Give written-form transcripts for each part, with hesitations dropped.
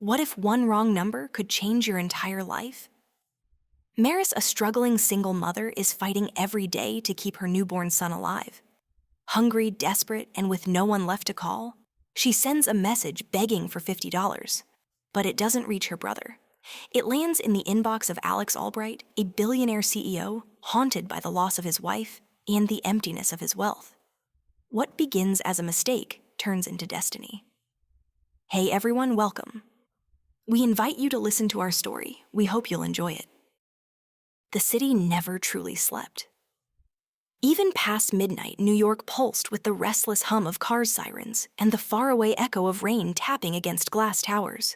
What if one wrong number could change your entire life? Meris, a struggling single mother, is fighting every day to keep her newborn son alive. Hungry, desperate, and with no one left to call, she sends a message begging for $50. But it doesn't reach her brother. It lands in the inbox of Alex Albright, a billionaire CEO haunted by the loss of his wife and the emptiness of his wealth. What begins as a mistake turns into destiny. Hey everyone, welcome. We invite you to listen to our story. We hope you'll enjoy it. The city never truly slept. Even past midnight, New York pulsed with the restless hum of cars' sirens and the faraway echo of rain tapping against glass towers.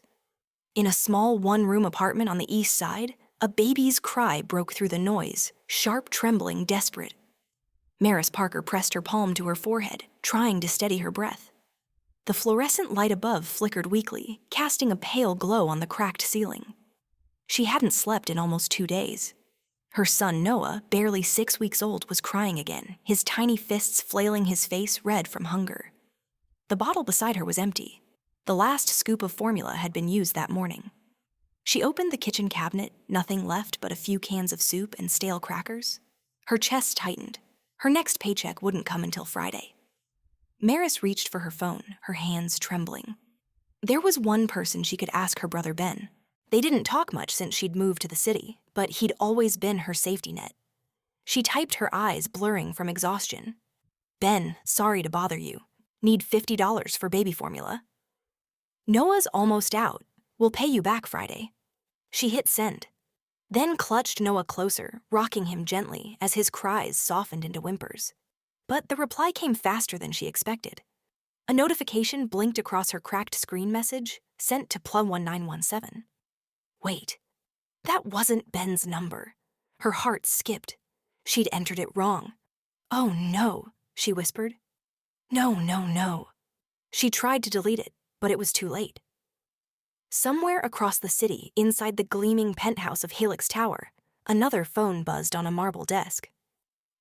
In a small one-room apartment on the east side, a baby's cry broke through the noise, sharp, trembling, desperate. Meris Parker pressed her palm to her forehead, trying to steady her breath. The fluorescent light above flickered weakly, casting a pale glow on the cracked ceiling. She hadn't slept in almost 2 days. Her son Noah, barely 6 weeks old, was crying again, his tiny fists flailing his face red from hunger. The bottle beside her was empty. The last scoop of formula had been used that morning. She opened the kitchen cabinet, nothing left but a few cans of soup and stale crackers. Her chest tightened. Her next paycheck wouldn't come until Friday. Meris reached for her phone, her hands trembling. There was one person she could ask her brother Ben. They didn't talk much since she'd moved to the city, but he'd always been her safety net. She typed, her eyes blurring from exhaustion. Ben, sorry to bother you. Need $50 for baby formula. Noah's almost out. We'll pay you back Friday. She hit send, then clutched Noah closer, rocking him gently as his cries softened into whimpers. But the reply came faster than she expected. A notification blinked across her cracked screen message, sent to +1917. Wait, that wasn't Ben's number. Her heart skipped. She'd entered it wrong. Oh no, she whispered. No. She tried to delete it, but it was too late. Somewhere across the city, inside the gleaming penthouse of Helix Tower, another phone buzzed on a marble desk.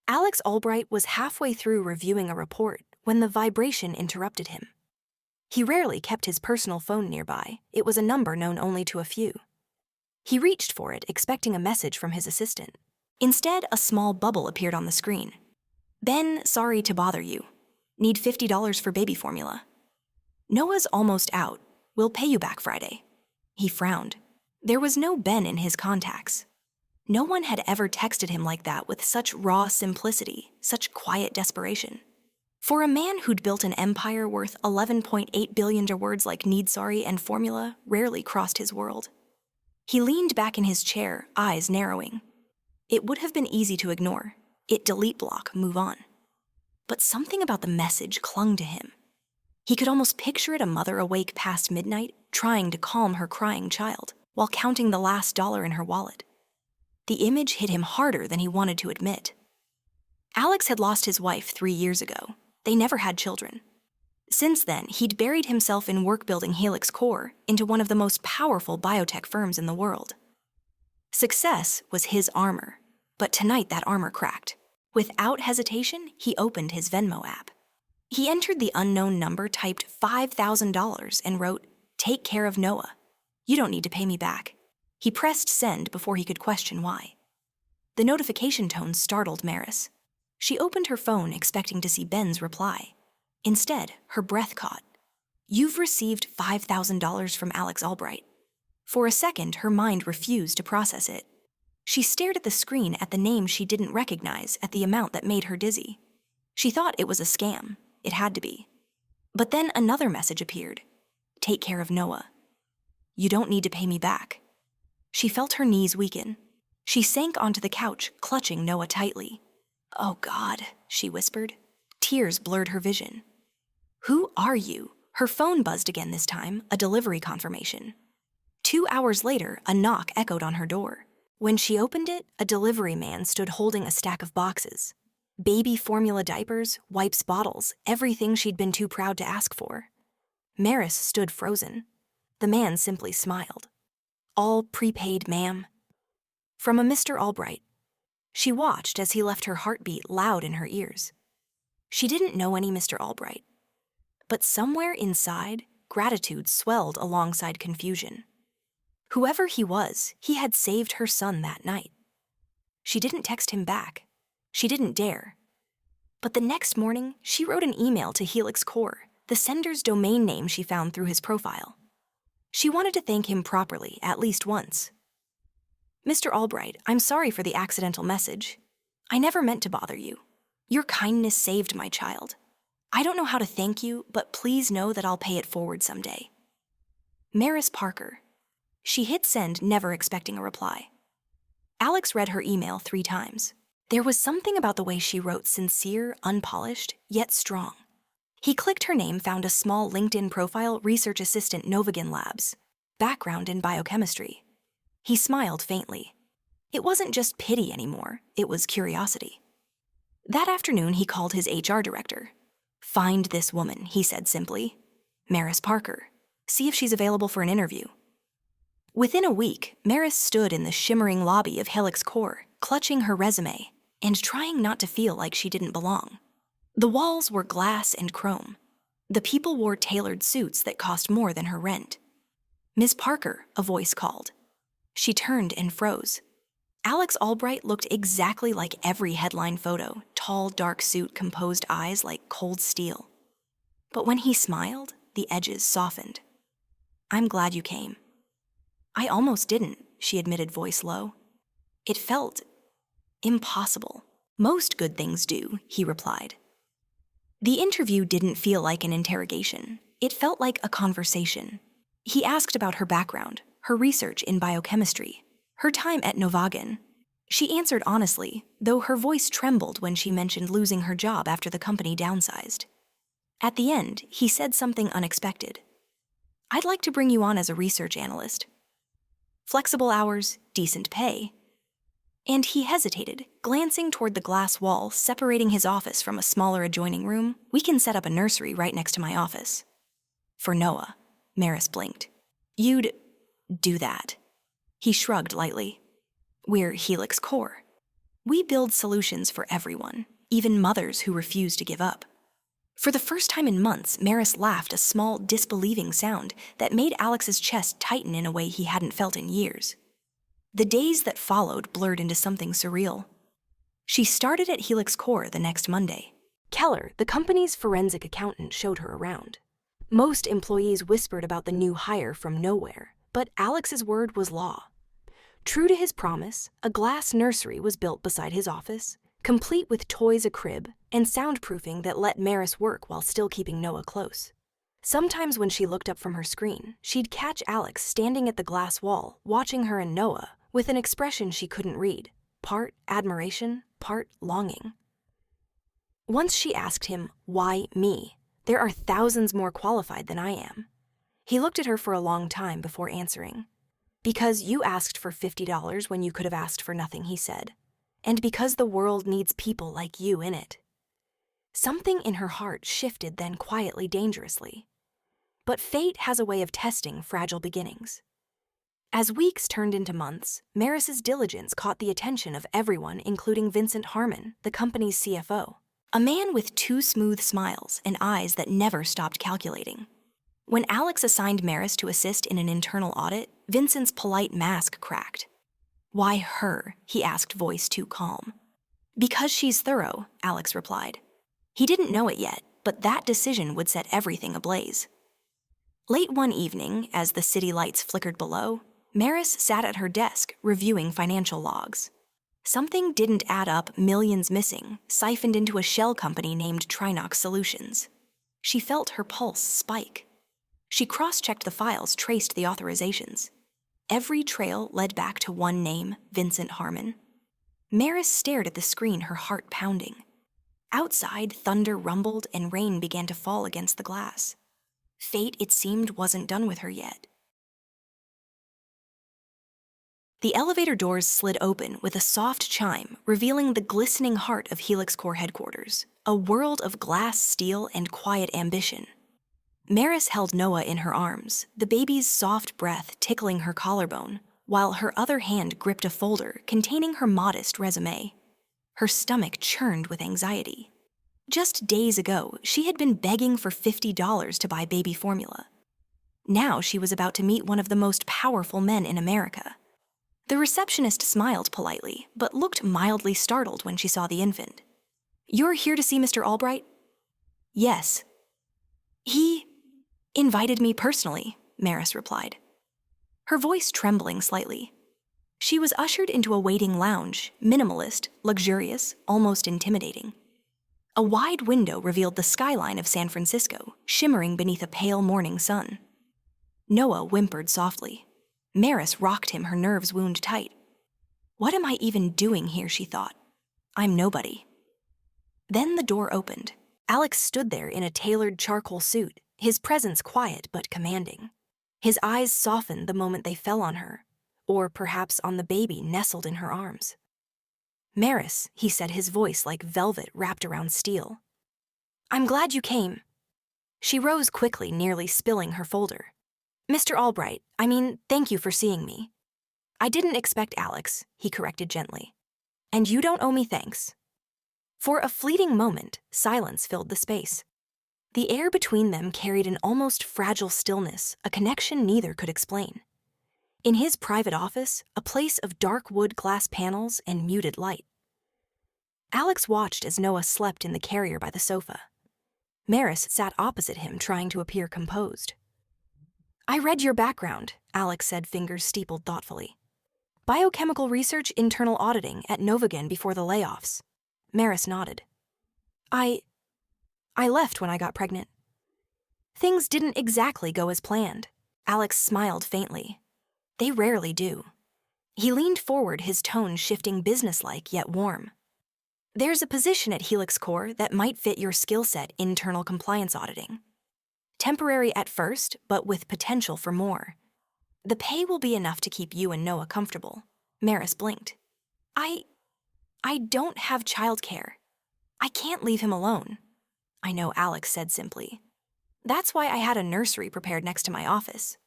Alex Albright was halfway through reviewing a report when the vibration interrupted him. He rarely kept his personal phone nearby. It was a number known only to a few. He reached for it, expecting a message from his assistant. Instead, a small bubble appeared on the screen. Ben, sorry to bother you. Need $50 for baby formula. Noah's almost out. We'll pay you back Friday. He frowned. There was no Ben in his contacts. No one had ever texted him like that with such raw simplicity, such quiet desperation. For a man who'd built an empire worth 11.8 billion, words like need sorry and formula rarely crossed his world. He leaned back in his chair, eyes narrowing. It would have been easy to ignore. It delete block, move on. But something about the message clung to him. He could almost picture it, a mother awake past midnight, trying to calm her crying child, while counting the last dollar in her wallet. The image hit him harder than he wanted to admit. Alex had lost his wife 3 years ago. They never had children. Since then, he'd buried himself in work-building Helix Core into one of the most powerful biotech firms in the world. Success was his armor, but tonight that armor cracked. Without hesitation, he opened his Venmo app. He entered the unknown number, typed $5,000, and wrote, "Take care of Noah. You don't need to pay me back." He pressed send before he could question why. The notification tone startled Meris. She opened her phone expecting to see Ben's reply. Instead, her breath caught. "You've received $5,000 from Alex Albright." For a second, her mind refused to process it. She stared at the screen, at the name she didn't recognize, at the amount that made her dizzy. She thought it was a scam. It had to be. But then another message appeared. "Take care of Noah. You don't need to pay me back." She felt her knees weaken. She sank onto the couch, clutching Noah tightly. "Oh God," she whispered. Tears blurred her vision. "Who are you?" Her phone buzzed again, this time, a delivery confirmation. 2 hours later, a knock echoed on her door. When she opened it, a delivery man stood holding a stack of boxes. Baby formula diapers, wipes, bottles, everything she'd been too proud to ask for. Meris stood frozen. The man simply smiled. "All prepaid, ma'am." From a Mr. Albright. She watched as he left her heartbeat loud in her ears. She didn't know any Mr. Albright. But somewhere inside, gratitude swelled alongside confusion. Whoever he was, he had saved her son that night. She didn't text him back. She didn't dare. But the next morning, she wrote an email to Helix Core, the sender's domain name she found through his profile. She wanted to thank him properly, at least once. "Mr. Albright, I'm sorry for the accidental message. I never meant to bother you. Your kindness saved my child. I don't know how to thank you, but please know that I'll pay it forward someday. Meris Parker." She hit send, never expecting a reply. Alex read her email 3 times. There was something about the way she wrote sincere, unpolished, yet strong. He clicked her name, found a small LinkedIn profile, research assistant Novigan Labs, background in biochemistry. He smiled faintly. It wasn't just pity anymore, it was curiosity. That afternoon, he called his HR director. "Find this woman," he said simply. "Meris Parker. See if she's available for an interview." Within a week, Meris stood in the shimmering lobby of Helix Core, clutching her resume and trying not to feel like she didn't belong. The walls were glass and chrome. The people wore tailored suits that cost more than her rent. "Ms. Parker," a voice called. She turned and froze. Alex Albright looked exactly like every headline photo, tall, dark suit, composed eyes like cold steel. But when he smiled, the edges softened. "I'm glad you came." "I almost didn't," she admitted, voice low. "It felt impossible." "Most good things do," he replied. The interview didn't feel like an interrogation. It felt like a conversation. He asked about her background, her research in biochemistry, her time at Novigan. She answered honestly, though her voice trembled when she mentioned losing her job after the company downsized. At the end, he said something unexpected. "I'd like to bring you on as a research analyst. Flexible hours, decent pay." And he hesitated, glancing toward the glass wall separating his office from a smaller adjoining room. "We can set up a nursery right next to my office." "For Noah," Meris blinked. "You'd do that." He shrugged lightly. "We're Helix Core. We build solutions for everyone, even mothers who refuse to give up." For the first time in months, Meris laughed, a small, disbelieving sound that made Alex's chest tighten in a way he hadn't felt in years. The days that followed blurred into something surreal. She started at Helix Core the next Monday. Keller, the company's forensic accountant, showed her around. Most employees whispered about the new hire from nowhere, but Alex's word was law. True to his promise, a glass nursery was built beside his office, complete with toys, a crib, and soundproofing that let Meris work while still keeping Noah close. Sometimes when she looked up from her screen, she'd catch Alex standing at the glass wall, watching her and Noah, with an expression she couldn't read, part admiration, part longing. Once she asked him, "Why me? There are thousands more qualified than I am." He looked at her for a long time before answering. "Because you asked for $50 when you could have asked for nothing," he said. "And because the world needs people like you in it." Something in her heart shifted then quietly, dangerously. But fate has a way of testing fragile beginnings. As weeks turned into months, Meris's diligence caught the attention of everyone, including Vincent Harmon, the company's CFO, a man with 2 smooth smiles and eyes that never stopped calculating. When Alex assigned Meris to assist in an internal audit, Vincent's polite mask cracked. "Why her?" he asked, voice too calm. "Because she's thorough," Alex replied. He didn't know it yet, but that decision would set everything ablaze. Late one evening, as the city lights flickered below, Meris sat at her desk, reviewing financial logs. Something didn't add up, millions missing, siphoned into a shell company named Trinox Solutions. She felt her pulse spike. She cross-checked the files, traced the authorizations. Every trail led back to one name, Vincent Harmon. Meris stared at the screen, her heart pounding. Outside, thunder rumbled and rain began to fall against the glass. Fate, it seemed, wasn't done with her yet. The elevator doors slid open with a soft chime, revealing the glistening heart of Helix Core headquarters, a world of glass, steel, and quiet ambition. Meris held Noah in her arms, the baby's soft breath tickling her collarbone, while her other hand gripped a folder containing her modest resume. Her stomach churned with anxiety. Just days ago, she had been begging for $50 to buy baby formula. Now she was about to meet one of the most powerful men in America. The receptionist smiled politely, but looked mildly startled when she saw the infant. "You're here to see Mr. Albright?" "Yes." "He invited me personally," Meris replied, her voice trembling slightly. She was ushered into a waiting lounge, minimalist, luxurious, almost intimidating. A wide window revealed the skyline of San Francisco, shimmering beneath a pale morning sun. Noah whimpered softly. Meris rocked him, her nerves wound tight. "What am I even doing here?" she thought. "I'm nobody." Then the door opened. Alex stood there in a tailored charcoal suit, his presence quiet but commanding. His eyes softened the moment they fell on her, or perhaps on the baby nestled in her arms. "Meris," he said, his voice like velvet wrapped around steel. "I'm glad you came." She rose quickly, nearly spilling her folder. "Mr. Albright, thank you for seeing me." "I didn't expect Alex," he corrected gently. "And you don't owe me thanks." For a fleeting moment, silence filled the space. The air between them carried an almost fragile stillness, a connection neither could explain. In his private office, a place of dark wood glass panels and muted light. Alex watched as Noah slept in the carrier by the sofa. Meris sat opposite him, trying to appear composed. "I read your background," Alex said, fingers steepled thoughtfully. "Biochemical research, internal auditing at Novagen before the layoffs." Meris nodded. I left when I got pregnant." "Things didn't exactly go as planned." Alex smiled faintly. "They rarely do." He leaned forward, his tone shifting, businesslike yet warm. "There's a position at Helix Core that might fit your skill set, internal compliance auditing. Temporary at first, but with potential for more. The pay will be enough to keep you and Noah comfortable." Meris blinked. I don't have childcare. I can't leave him alone." "I know," Alex said simply. "That's why I had a nursery prepared next to my office."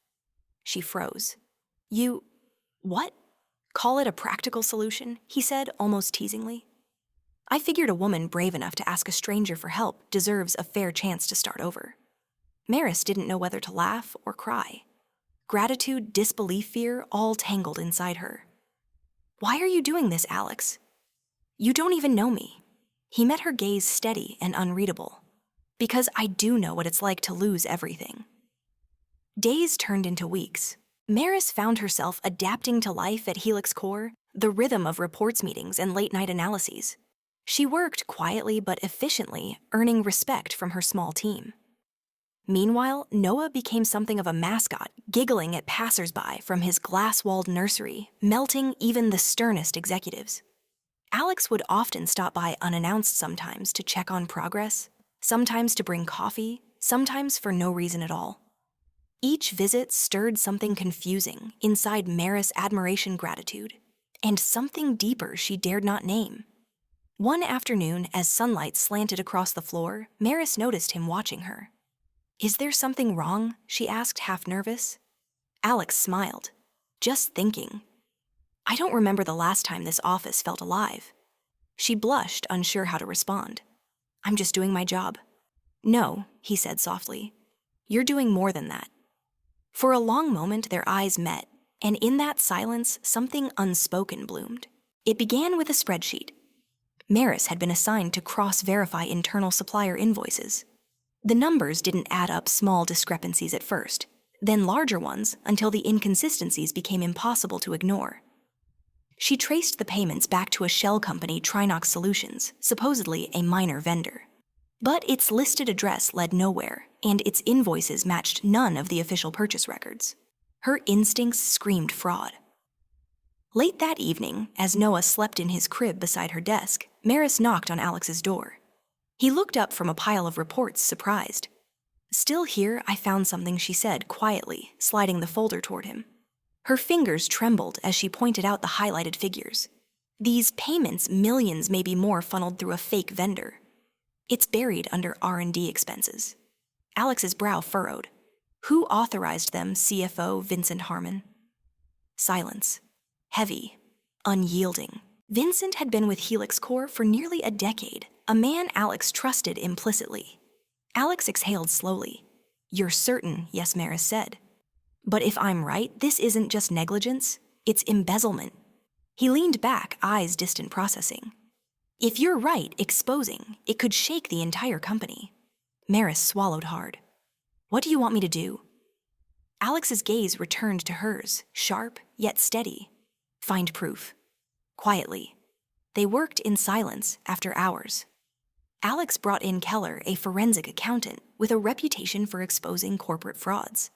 She froze. "You... what?" "Call it a practical solution," he said, almost teasingly. "I figured a woman brave enough to ask a stranger for help deserves a fair chance to start over." Meris didn't know whether to laugh or cry. Gratitude, disbelief, fear, all tangled inside her. "Why are you doing this, Alex? You don't even know me." He met her gaze, steady and unreadable. "Because I do know what it's like to lose everything." Days turned into weeks. Meris found herself adapting to life at Helix Core, the rhythm of reports meetings and late-night analyses. She worked quietly but efficiently, earning respect from her small team. Meanwhile, Noah became something of a mascot, giggling at passers-by from his glass-walled nursery, melting even the sternest executives. Alex would often stop by unannounced sometimes to check on progress, sometimes to bring coffee, sometimes for no reason at all. Each visit stirred something confusing inside Meris' admiration, gratitude, and something deeper she dared not name. One afternoon, as sunlight slanted across the floor, Meris noticed him watching her. "Is there something wrong?" she asked, half nervous. Alex smiled. "Just thinking. I don't remember the last time this office felt alive." She blushed, unsure how to respond. "I'm just doing my job." "No," he said softly. "You're doing more than that." For a long moment, their eyes met, and in that silence, something unspoken bloomed. It began with a spreadsheet. Meris had been assigned to cross-verify internal supplier invoices. The numbers didn't add up, small discrepancies at first, then larger ones until the inconsistencies became impossible to ignore. She traced the payments back to a shell company, Trinox Solutions, supposedly a minor vendor. But its listed address led nowhere, and its invoices matched none of the official purchase records. Her instincts screamed fraud. Late that evening, as Noah slept in his crib beside her desk, Meris knocked on Alex's door. He looked up from a pile of reports, surprised. "Still here, I found something," she said quietly, sliding the folder toward him. Her fingers trembled as she pointed out the highlighted figures. "These payments, millions, maybe more, funneled through a fake vendor. It's buried under R&D expenses." Alex's brow furrowed. "Who authorized them, CFO Vincent Harmon?" Silence. Heavy. Unyielding. Vincent had been with Helix Core for nearly a decade, a man Alex trusted implicitly. Alex exhaled slowly. "You're certain?" Yes, Meris said. But if I'm right, this isn't just negligence, it's embezzlement. He leaned back, eyes distant processing. If you're right, exposing, it could shake the entire company. Meris swallowed hard. What do you want me to do? Alex's gaze returned to hers, sharp yet steady. Find proof. Quietly. They worked in silence after hours. Alex brought in Keller, a forensic accountant with a reputation for exposing corporate frauds.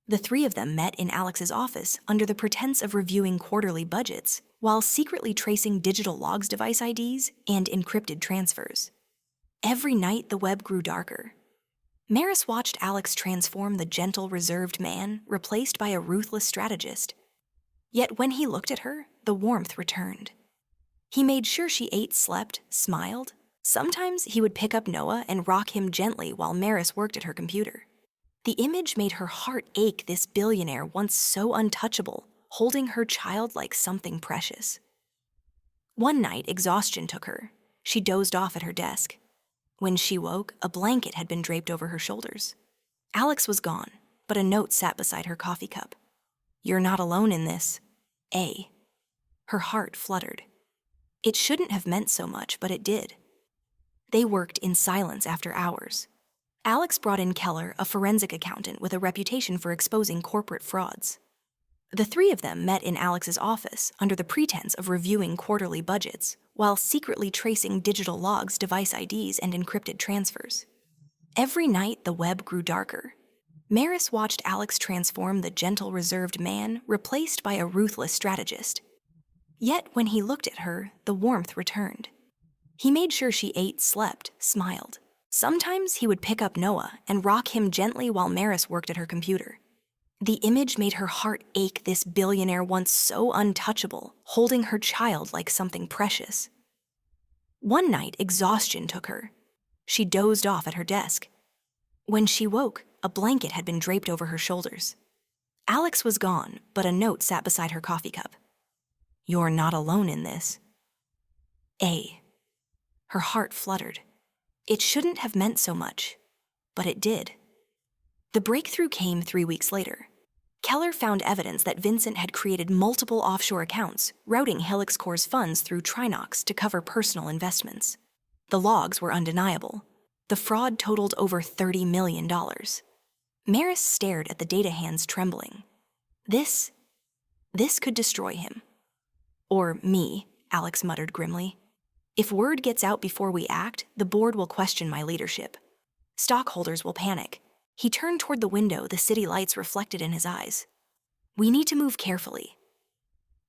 The three of them met in Alex's office under the pretense of reviewing quarterly budgets while secretly tracing digital logs, device IDs, and encrypted transfers. Every night, the web grew darker. Meris watched Alex transform the gentle, reserved man, replaced by a ruthless strategist. Yet when he looked at her, the warmth returned. He made sure she ate, slept, smiled. Sometimes he would pick up Noah and rock him gently while Meris worked at her computer. The image made her heart ache, this billionaire once so untouchable, holding her child like something precious. One night, exhaustion took her. She dozed off at her desk. When she woke, a blanket had been draped over her shoulders. Alex was gone, but a note sat beside her coffee cup. You're not alone in this. A. Her heart fluttered. It shouldn't have meant so much, but it did. They worked in silence after hours. Alex brought in Keller, a forensic accountant with a reputation for exposing corporate frauds. The three of them met in Alex's office under the pretense of reviewing quarterly budgets while secretly tracing digital logs, device IDs, and encrypted transfers. Every night, the web grew darker. Meris watched Alex transform the gentle, reserved man, replaced by a ruthless strategist. Yet when he looked at her, the warmth returned. He made sure she ate, slept, smiled. Sometimes he would pick up Noah and rock him gently while Meris worked at her computer. The image made her heart ache, this billionaire once so untouchable, holding her child like something precious. One night, exhaustion took her. She dozed off at her desk. When she woke, a blanket had been draped over her shoulders. Alex was gone, but a note sat beside her coffee cup. You're not alone in this. A. Her heart fluttered. It shouldn't have meant so much, but it did. The breakthrough came 3 weeks later. Keller found evidence that Vincent had created multiple offshore accounts, routing Helix Corp's funds through Trinox to cover personal investments. The logs were undeniable. The fraud totaled over $30 million. Meris stared at the data hands, trembling. This could destroy him. Or me, Alex muttered grimly. If word gets out before we act, the board will question my leadership. Stockholders will panic. He turned toward the window, the city lights reflected in his eyes. We need to move carefully.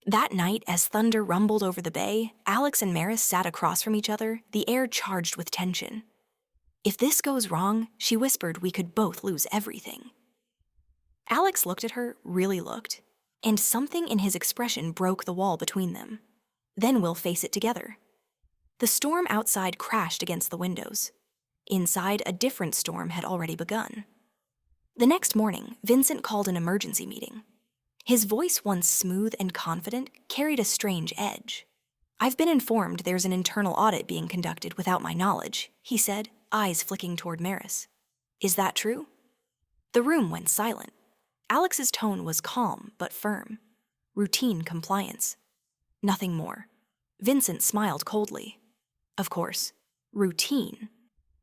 That night, as thunder rumbled over the bay, Alex and Meris sat across from each other, the air charged with tension. If this goes wrong, she whispered, we could both lose everything. Alex looked at her, really looked, and something in his expression broke the wall between them. Then we'll face it together. The storm outside crashed against the windows. Inside, a different storm had already begun. The next morning, Vincent called an emergency meeting. His voice, once smooth and confident, carried a strange edge. I've been informed there's an internal audit being conducted without my knowledge, he said, eyes flicking toward Meris. Is that true? The room went silent. Alex's tone was calm but firm. Routine compliance. Nothing more. Vincent smiled coldly. Of course, routine.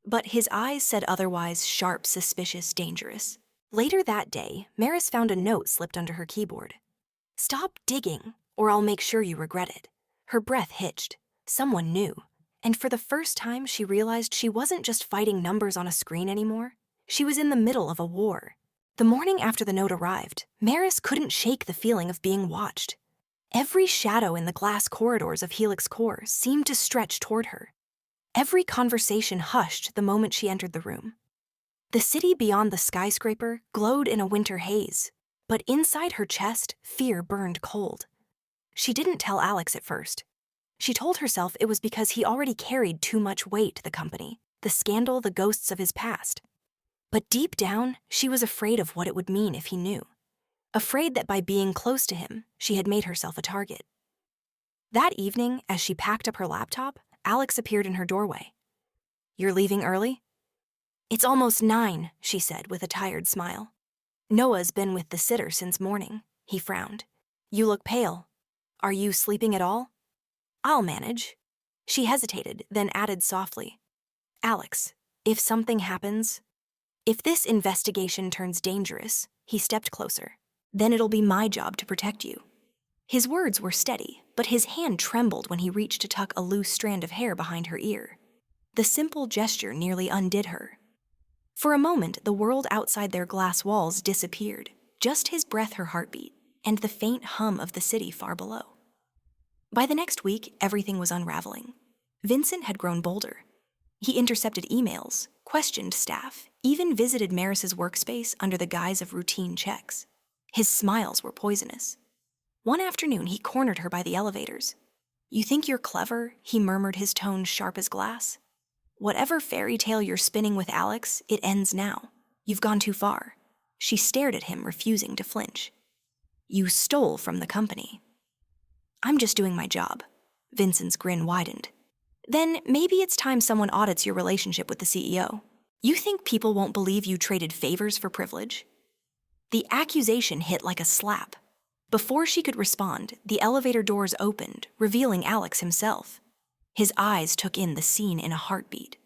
But his eyes said otherwise, sharp, suspicious, dangerous. Later that day, Meris found a note slipped under her keyboard. Stop digging, or I'll make sure you regret it. Her breath hitched. Someone knew. And for the first time, she realized she wasn't just fighting numbers on a screen anymore. She was in the middle of a war. The morning after the note arrived, Meris couldn't shake the feeling of being watched. Every shadow in the glass corridors of Helix Corp seemed to stretch toward her. Every conversation hushed the moment she entered the room. The city beyond the skyscraper glowed in a winter haze, but inside her chest, fear burned cold. She didn't tell Alex at first. She told herself it was because he already carried too much weight, the company, the scandal, the ghosts of his past. But deep down, she was afraid of what it would mean if he knew. Afraid that by being close to him, she had made herself a target. That evening, as she packed up her laptop, Alex appeared in her doorway. You're leaving early? It's almost 9, she said with a tired smile. Noah's been with the sitter since morning, he frowned. You look pale. Are you sleeping at all? I'll manage. She hesitated, then added softly, Alex, if something happens, if this investigation turns dangerous, he stepped closer, then it'll be my job to protect you. His words were steady, but his hand trembled when he reached to tuck a loose strand of hair behind her ear. The simple gesture nearly undid her. For a moment, the world outside their glass walls disappeared, just his breath, her heartbeat, and the faint hum of the city far below. By the next week, everything was unraveling. Vincent had grown bolder. He intercepted emails, questioned staff, even visited Meris's workspace under the guise of routine checks. His smiles were poisonous. One afternoon, he cornered her by the elevators. You think you're clever? He murmured, his tone sharp as glass. Whatever fairy tale you're spinning with Alex, it ends now. You've gone too far. She stared at him, refusing to flinch. You stole from the company. I'm just doing my job. Vincent's grin widened. Then maybe it's time someone audits your relationship with the CEO. You think people won't believe you traded favors for privilege? The accusation hit like a slap. Before she could respond, the elevator doors opened, revealing Alex himself. His eyes took in the scene in a heartbeat.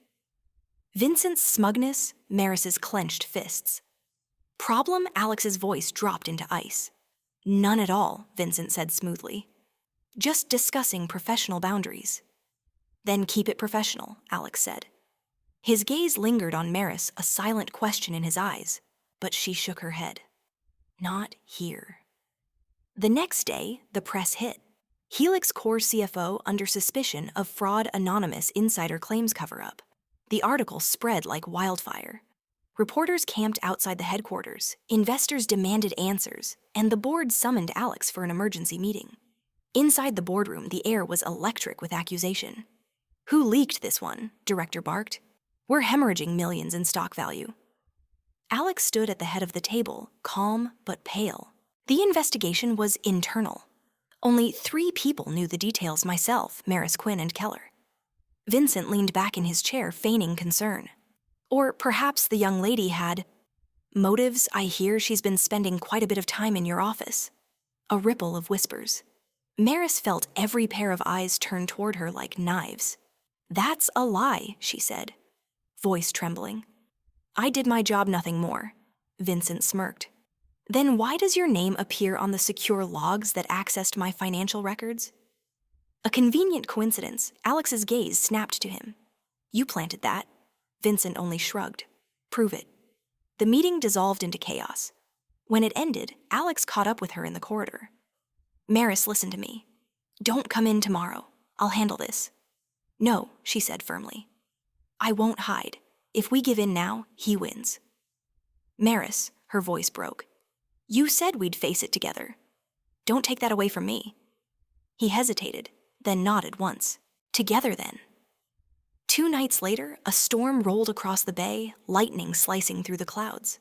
Vincent's smugness, Meris's clenched fists. Problem? Alex's voice dropped into ice. None at all, Vincent said smoothly. Just discussing professional boundaries. Then keep it professional, Alex said. His gaze lingered on Meris, a silent question in his eyes, but she shook her head. Not here. The next day, the press hit. Helix Core CFO under suspicion of fraud anonymous insider claims cover-up. The article spread like wildfire. Reporters camped outside the headquarters, investors demanded answers, and the board summoned Alex for an emergency meeting. Inside the boardroom, the air was electric with accusation. Who leaked this one? Director barked. We're hemorrhaging millions in stock value. Alex stood at the head of the table, calm but pale. The investigation was internal. Only 3 people knew the details: myself, Meris, Quinn, and Keller. Vincent leaned back in his chair, feigning concern. Or perhaps the young lady had motives. I hear she's been spending quite a bit of time in your office. A ripple of whispers. Meris felt every pair of eyes turn toward her like knives. That's a lie, she said, voice trembling. I did my job, nothing more. Vincent smirked. Then why does your name appear on the secure logs that accessed my financial records? A convenient coincidence. Alex's gaze snapped to him. You planted that. Vincent only shrugged. Prove it. The meeting dissolved into chaos. When it ended, Alex caught up with her in the corridor. Meris, listen to me. Don't come in tomorrow. I'll handle this. No, she said firmly. I won't hide. If we give in now, he wins. Meris, her voice broke. You said we'd face it together. Don't take that away from me. He hesitated, then nodded once. Together, then. 2 nights later, a storm rolled across the bay, lightning slicing through the clouds.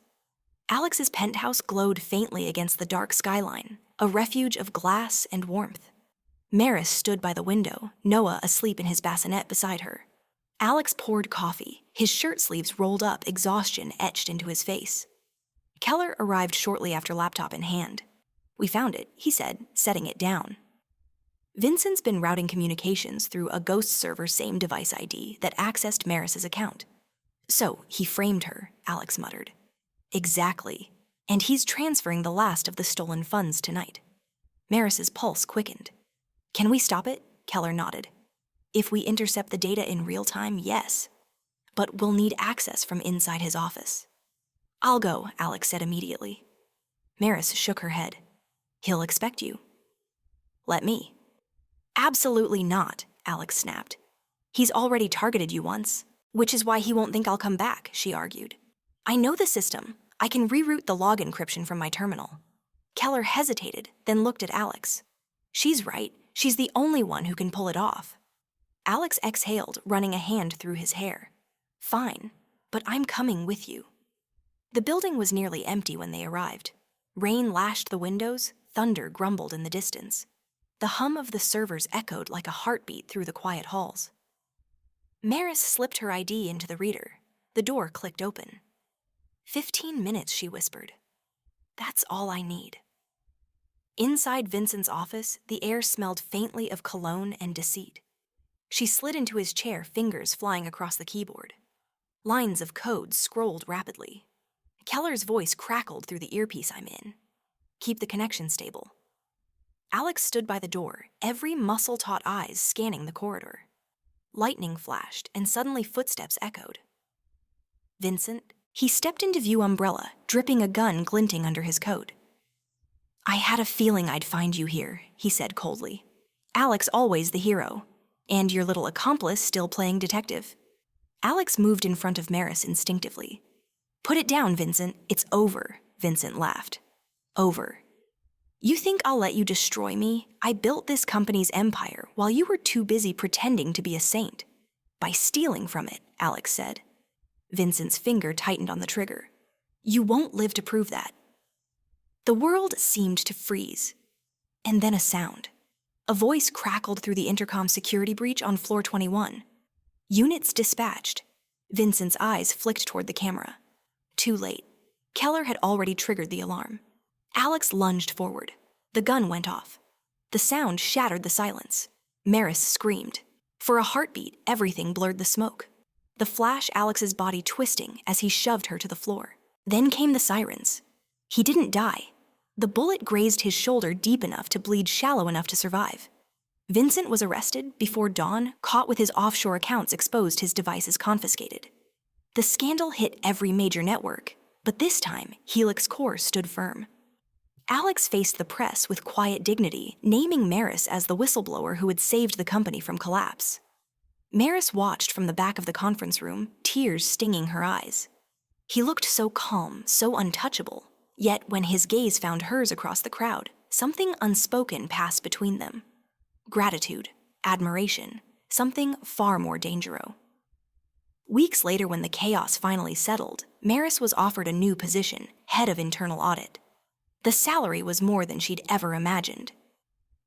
Alex's penthouse glowed faintly against the dark skyline, a refuge of glass and warmth. Meris stood by the window, Noah asleep in his bassinet beside her. Alex poured coffee, his shirt sleeves rolled up, exhaustion etched into his face. Keller arrived shortly after, laptop in hand. We found it, he said, setting it down. Vincent's been routing communications through a ghost server same device ID that accessed Meris's account. So, he framed her, Alex muttered. Exactly. And he's transferring the last of the stolen funds tonight. Meris's pulse quickened. Can we stop it? Keller nodded. If we intercept the data in real time, yes. But we'll need access from inside his office. I'll go, Alex said immediately. Meris shook her head. He'll expect you. Let me. Absolutely not, Alex snapped. He's already targeted you once, which is why he won't think I'll come back, she argued. I know the system. I can reroute the log encryption from my terminal. Keller hesitated, then looked at Alex. She's right. She's the only one who can pull it off. Alex exhaled, running a hand through his hair. Fine, but I'm coming with you. The building was nearly empty when they arrived. Rain lashed the windows, thunder grumbled in the distance. The hum of the servers echoed like a heartbeat through the quiet halls. Meris slipped her ID into the reader. The door clicked open. 15 minutes, she whispered. That's all I need. Inside Vincent's office, the air smelled faintly of cologne and deceit. She slid into his chair, fingers flying across the keyboard. Lines of code scrolled rapidly. Keller's voice crackled through the earpiece I'm in. Keep the connection stable. Alex stood by the door, every muscle-taut eyes scanning the corridor. Lightning flashed, and suddenly footsteps echoed. Vincent, he stepped into view, umbrella, dripping, a gun glinting under his coat. I had a feeling I'd find you here, he said coldly. Alex always the hero, and your little accomplice still playing detective. Alex moved in front of Meris instinctively. Put it down, Vincent. It's over, Vincent laughed. Over. You think I'll let you destroy me? I built this company's empire while you were too busy pretending to be a saint. By stealing from it, Alex said. Vincent's finger tightened on the trigger. You won't live to prove that. The world seemed to freeze. And then a sound. A voice crackled through the intercom security breach on floor 21. Units dispatched. Vincent's eyes flicked toward the camera. Too late. Keller had already triggered the alarm. Alex lunged forward. The gun went off. The sound shattered the silence. Meris screamed. For a heartbeat, everything blurred the smoke. The flash, Alex's body twisting as he shoved her to the floor. Then came the sirens. He didn't die. The bullet grazed his shoulder deep enough to bleed shallow enough to survive. Vincent was arrested before dawn, caught with his offshore accounts exposed, his devices confiscated. The scandal hit every major network, but this time, Helix Core stood firm. Alex faced the press with quiet dignity, naming Meris as the whistleblower who had saved the company from collapse. Meris watched from the back of the conference room, tears stinging her eyes. He looked so calm, so untouchable, yet when his gaze found hers across the crowd, something unspoken passed between them. Gratitude, admiration, something far more dangerous. Weeks later, when the chaos finally settled, Meris was offered a new position, head of internal audit. The salary was more than she'd ever imagined.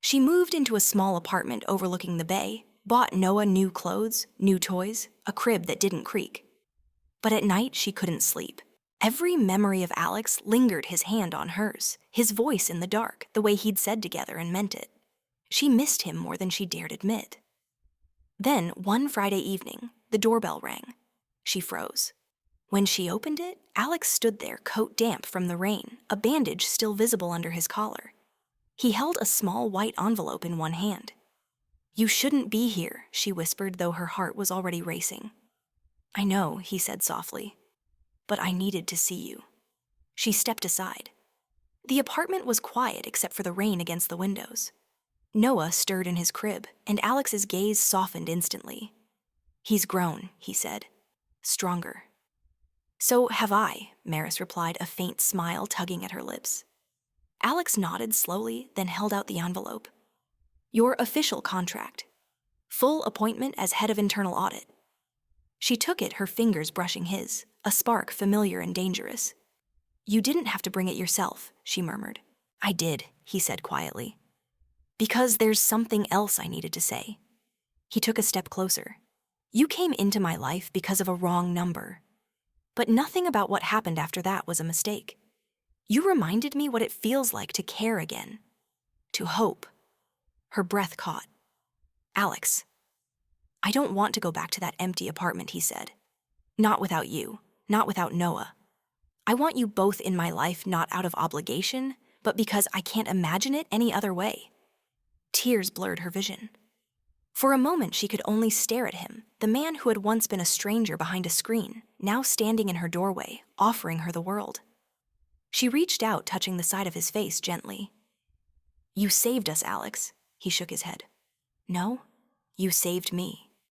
She moved into a small apartment overlooking the bay, bought Noah new clothes, new toys, a crib that didn't creak. But at night, she couldn't sleep. Every memory of Alex lingered, his hand on hers, his voice in the dark, the way he'd said together and meant it. She missed him more than she dared admit. Then, one Friday evening, the doorbell rang. She froze. When she opened it, Alex stood there, coat damp from the rain, a bandage still visible under his collar. He held a small white envelope in one hand. You shouldn't be here, she whispered, though her heart was already racing. I know, he said softly, but I needed to see you. She stepped aside. The apartment was quiet except for the rain against the windows. Noah stirred in his crib, and Alex's gaze softened instantly. He's grown, he said. Stronger. So have I, Meris replied, a faint smile tugging at her lips. Alex nodded slowly, then held out the envelope. Your official contract. Full appointment as head of internal audit. She took it, her fingers brushing his, a spark familiar and dangerous. You didn't have to bring it yourself, she murmured. I did, he said quietly. Because there's something else I needed to say. He took a step closer. You came into my life because of a wrong number. But nothing about what happened after that was a mistake. You reminded me what it feels like to care again. To hope. Her breath caught. Alex. I don't want to go back to that empty apartment, he said. Not without you. Not without Noah. I want you both in my life, not out of obligation, but because I can't imagine it any other way. Tears blurred her vision. For a moment, she could only stare at him, the man who had once been a stranger behind a screen, now standing in her doorway, offering her the world. She reached out, touching the side of his face gently. You saved us, Alex, he shook his head. No, you saved me.